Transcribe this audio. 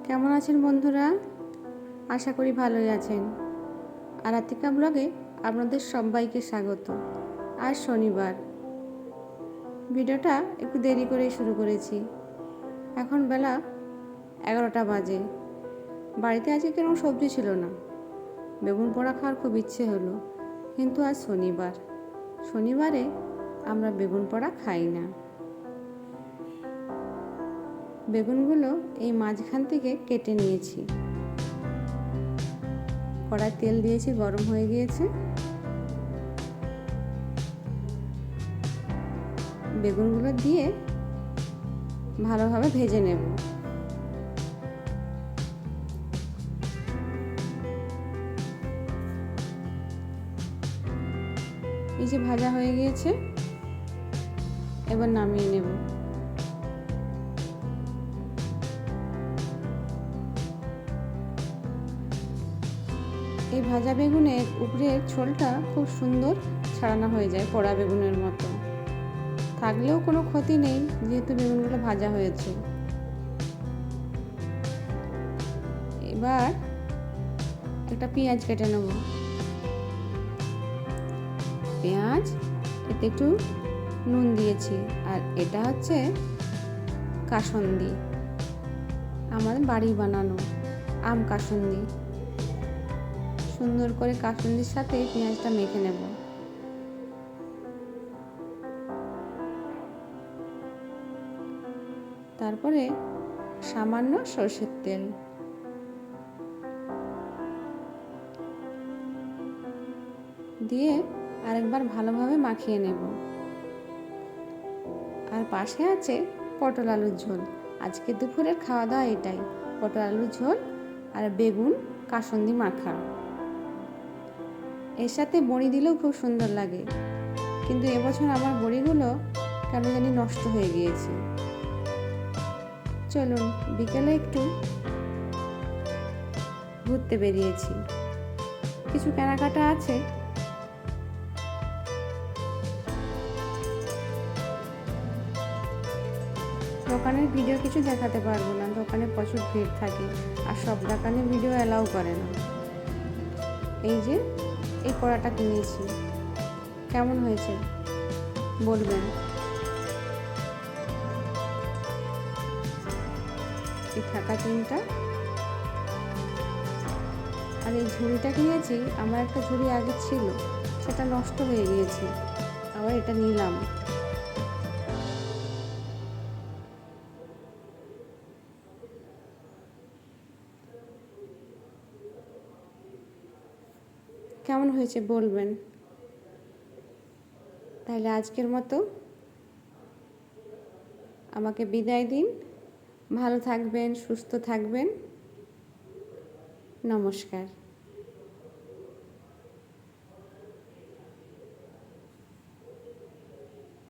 কেমন আছেন বন্ধুরা? আশা করি ভালোই আছেন। আরাতিকা ব্লগে আপনাদের সবাইকে স্বাগত। আজ শনিবার, ভিডিওটা একটু দেরি করেই শুরু করেছি। এখন বেলা 11টা বাজে। বাড়িতে আজকে কোনো সবজি ছিল না। বেগুন পোড়া খাওয়ার খুব ইচ্ছে হলো, কিন্তু আজ শনিবার। শনিবারে আমরা বেগুন পোড়া খাই না। বেগুনগুলো এই মাঝখান থেকে কেটে নিয়েছি। কড়াই তেল দিয়েছি, গরম হয়ে গিয়েছে। বেগুনগুলো দিয়ে ভালোভাবে ভেজে নেব। এই যে ভাজা হয়ে গিয়েছে, এবার নামিয়ে নেব। এই ভাজা বেগুনের উপরের ছোলটা খুব সুন্দর ছাড়ানো হয়ে যায়, পোড়া বেগুনের মতো। থাকলেও কোনো ক্ষতি নেই, যেহেতু বেগুনগুলো ভাজা হয়েছে। এবার একটা পেঁয়াজ কেটে নেব। পেঁয়াজ, এতে একটু নুন দিয়েছি। আর এটা হচ্ছে কাসুন্দি, আমাদের বাড়ি বানানো আম কাসুন্দি। সুন্দর করে কাসুন্দির সাথে পেঁয়াজটা মেখে নেব। তারপরে সামান্য সরষের তেল দিয়ে আরেকবার ভালোভাবে মাখিয়ে নেব। আর পাশে আছে পটল আলুর ঝোল। আজকে দুপুরের খাওয়া দাওয়া এটাই, পটল আলুর ঝোল আর বেগুন কাসুন্দি মাখা। এর সাথে বড়ি দিলেও খুব সুন্দর লাগে, কিন্তু এবছর আমার বড়িগুলো কেন জানি নষ্ট হয়ে গিয়েছে। চলুন, বিকেলে একটু ঘুরতে বেরিয়েছি, কিছু কেনাকাটা আছে। দোকানের ভিডিও কিছু দেখাতে পারবো না, দোকানে প্রচুর ভিড় থাকে, আর সব দোকানে ভিডিও অ্যালাউ করে না। এই যে এই কড়াটা কিনেছি, কেমন হয়েছে বলবেন। এই থাকা চিনটা আর এই ঝুড়িটা কিনেছি। আমার একটা ঝুড়ি আগে ছিল, সেটা নষ্ট হয়ে গিয়েছে, আবার এটা নিলাম। কেমন হয়েছে বলবেন। তাহলে আজকের মতো আমাকে বিদায় দিন। ভালো থাকবেন, সুস্থ থাকবেন। নমস্কার।